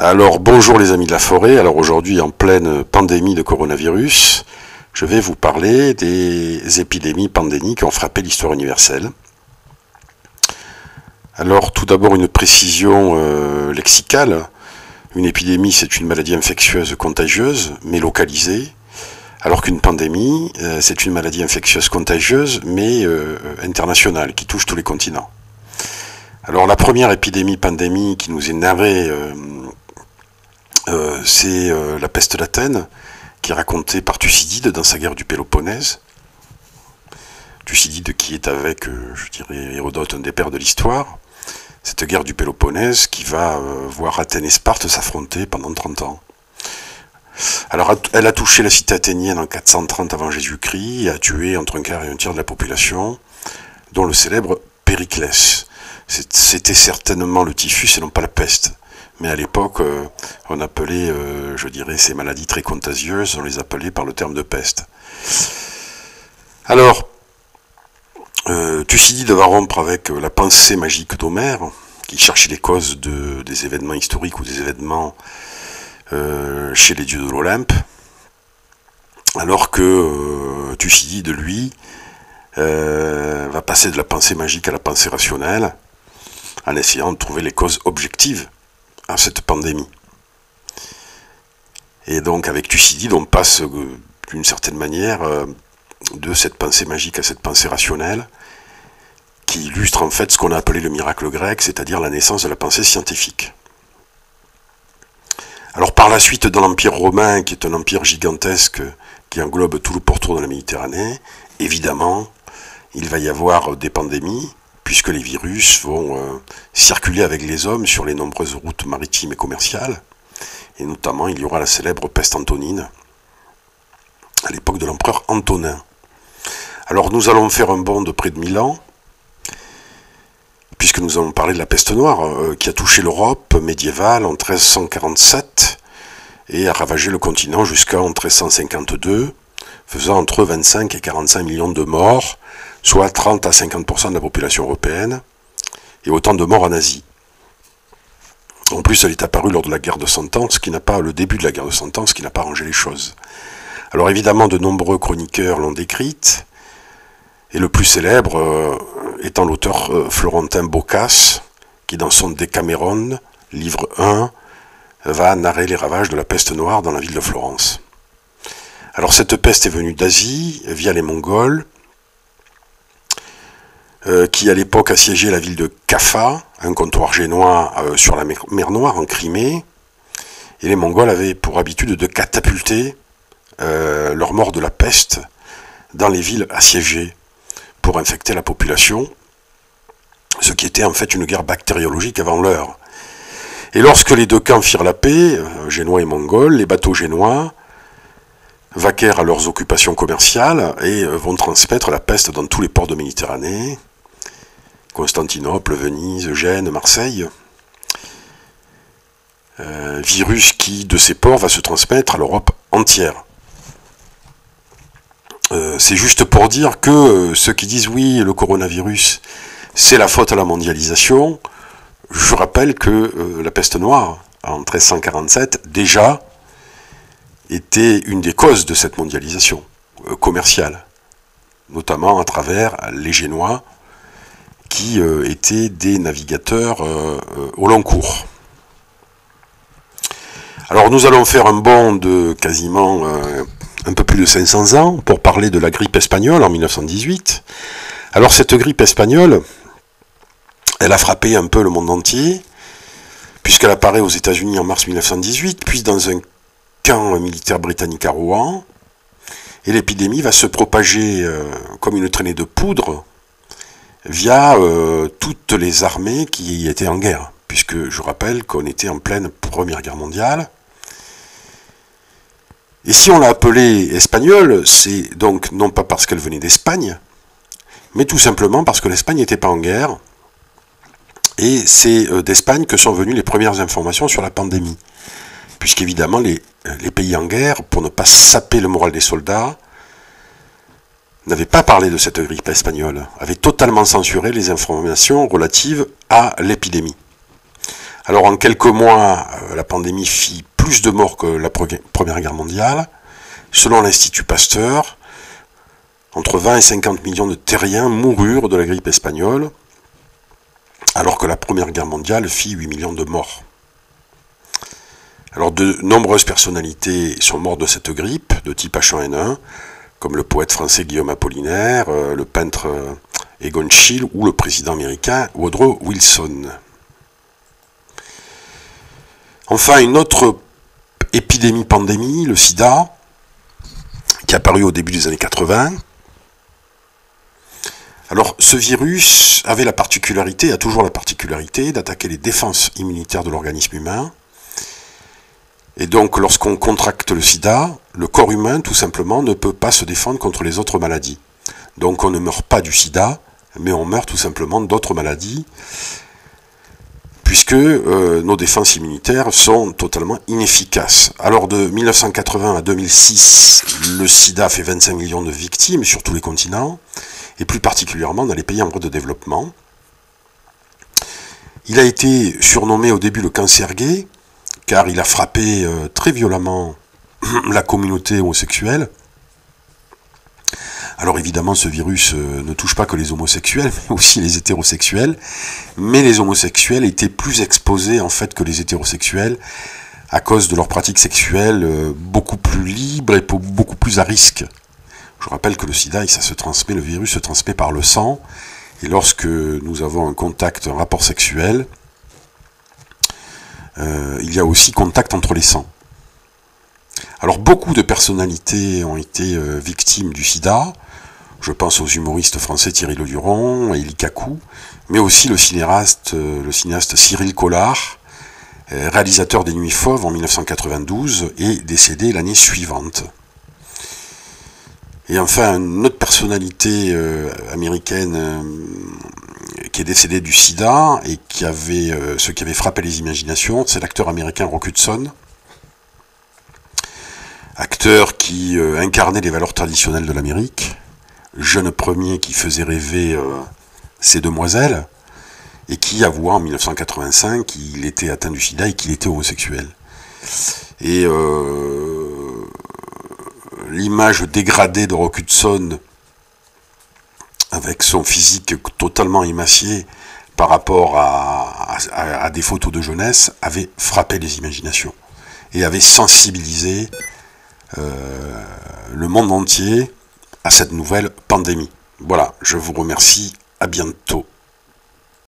Alors bonjour les amis de la forêt, alors aujourd'hui en pleine pandémie de coronavirus, je vais vous parler des épidémies pandémiques qui ont frappé l'histoire universelle. Alors tout d'abord une précision lexicale, une épidémie c'est une maladie infectieuse contagieuse mais localisée, alors qu'une pandémie c'est une maladie infectieuse contagieuse mais internationale qui touche tous les continents. Alors la première épidémie-pandémie qui nous est narrée c'est la peste d'Athènes, qui est racontée par Thucydide dans sa guerre du Péloponnèse. Thucydide qui est avec, je dirais, Hérodote, un des pères de l'histoire. Cette guerre du Péloponnèse qui va voir Athènes et Sparte s'affronter pendant 30 ans. Alors elle a touché la cité athénienne en 430 avant Jésus-Christ et a tué entre un quart et un tiers de la population, dont le célèbre Périclès. C'était certainement le typhus et non pas la peste. Mais à l'époque, on appelait, je dirais, ces maladies très contagieuses, on les appelait par le terme de peste. Alors, Thucydide va rompre avec la pensée magique d'Homère, qui cherchait les causes des événements historiques ou des événements chez les dieux de l'Olympe, alors que Thucydide, lui, va passer de la pensée magique à la pensée rationnelle, en essayant de trouver les causes objectives à cette pandémie. Et donc avec Thucydide, on passe d'une certaine manière de cette pensée magique à cette pensée rationnelle, qui illustre en fait ce qu'on a appelé le miracle grec, c'est-à-dire la naissance de la pensée scientifique. Alors par la suite, dans l'Empire romain, qui est un empire gigantesque, qui englobe tout le pourtour de la Méditerranée, évidemment, il va y avoir des pandémies, puisque les virus vont circuler avec les hommes sur les nombreuses routes maritimes et commerciales. Et notamment, il y aura la célèbre peste antonine, à l'époque de l'empereur Antonin. Alors nous allons faire un bond de près de 1000 ans, puisque nous allons parler de la peste noire, qui a touché l'Europe médiévale en 1347, et a ravagé le continent jusqu'en 1352, faisant entre 25 et 45 millions de morts, soit 30 à 50% de la population européenne, et autant de morts en Asie. En plus, elle est apparue lors de la guerre de 100 ans, le début de la guerre de 100 ans, ce qui n'a pas arrangé les choses. Alors évidemment, de nombreux chroniqueurs l'ont décrite, et le plus célèbre étant l'auteur florentin Boccace, qui dans son Decameron, livre 1, va narrer les ravages de la peste noire dans la ville de Florence. Alors cette peste est venue d'Asie, via les Mongols, qui à l'époque assiégeait la ville de Kaffa, un comptoir génois sur la mer Noire en Crimée, et les Mongols avaient pour habitude de catapulter leurs morts de la peste dans les villes assiégées pour infecter la population, ce qui était en fait une guerre bactériologique avant l'heure. Et lorsque les deux camps firent la paix, génois et mongols, les bateaux génois vaquèrent à leurs occupations commerciales et vont transmettre la peste dans tous les ports de Méditerranée, Constantinople, Venise, Gênes, Marseille. Virus qui, de ces ports, va se transmettre à l'Europe entière. C'est juste pour dire que ceux qui disent oui, le coronavirus, c'est la faute à la mondialisation, je rappelle que la peste noire, en 1347, déjà, était une des causes de cette mondialisation commerciale, notamment à travers les Génois, qui étaient des navigateurs au long cours. Alors nous allons faire un bond de quasiment un peu plus de 500 ans pour parler de la grippe espagnole en 1918. Alors cette grippe espagnole, elle a frappé un peu le monde entier, puisqu'elle apparaît aux États-Unis en mars 1918, puis dans un camp militaire britannique à Rouen, et l'épidémie va se propager comme une traînée de poudre via toutes les armées qui étaient en guerre, puisque je rappelle qu'on était en pleine Première Guerre mondiale. Et si on l'a appelée espagnole, c'est donc non pas parce qu'elle venait d'Espagne, mais tout simplement parce que l'Espagne n'était pas en guerre, et c'est d'Espagne que sont venues les premières informations sur la pandémie. Puisqu'évidemment, les pays en guerre, pour ne pas saper le moral des soldats, n'avaient pas parlé de cette grippe espagnole, avaient totalement censuré les informations relatives à l'épidémie. Alors en quelques mois, la pandémie fit plus de morts que la Première Guerre mondiale. Selon l'Institut Pasteur, entre 20 et 50 millions de terriens moururent de la grippe espagnole, alors que la Première Guerre mondiale fit 8 millions de morts. Alors de nombreuses personnalités sont mortes de cette grippe, de type H1N1, comme le poète français Guillaume Apollinaire, le peintre Egon Schiele ou le président américain Woodrow Wilson. Enfin, une autre épidémie-pandémie, le sida, qui est apparu au début des années 80. Alors, ce virus avait la particularité, a toujours la particularité, d'attaquer les défenses immunitaires de l'organisme humain. Et donc, lorsqu'on contracte le sida, le corps humain, tout simplement, ne peut pas se défendre contre les autres maladies. Donc, on ne meurt pas du sida, mais on meurt tout simplement d'autres maladies, puisque nos défenses immunitaires sont totalement inefficaces. Alors, de 1980 à 2006, le sida a fait 25 millions de victimes sur tous les continents, et plus particulièrement dans les pays en voie de développement. Il a été surnommé au début le cancer gay, car il a frappé très violemment la communauté homosexuelle. Alors évidemment, ce virus ne touche pas que les homosexuels, mais aussi les hétérosexuels. Mais les homosexuels étaient plus exposés en fait que les hétérosexuels à cause de leurs pratiques sexuelles beaucoup plus libres et beaucoup plus à risque. Je rappelle que le sida, le virus se transmet par le sang. Et lorsque nous avons un rapport sexuel, il y a aussi contact entre les sangs. Alors beaucoup de personnalités ont été victimes du sida. Je pense aux humoristes français Thierry Leduron, Élie Kakou, mais aussi le cinéaste Cyril Collard, réalisateur des Nuits Fauves en 1992 et décédé l'année suivante. Et enfin, une autre personnalité américaine qui est décédée du sida et ce qui avait frappé les imaginations, c'est l'acteur américain Rock Hudson, acteur qui incarnait les valeurs traditionnelles de l'Amérique, jeune premier qui faisait rêver ces demoiselles, et qui avoua en 1985 qu'il était atteint du sida et qu'il était homosexuel. Et l'image dégradée de Rock Hudson, avec son physique totalement émacié par rapport à des photos de jeunesse, avait frappé les imaginations et avait sensibilisé le monde entier à cette nouvelle pandémie. Voilà, je vous remercie, à bientôt.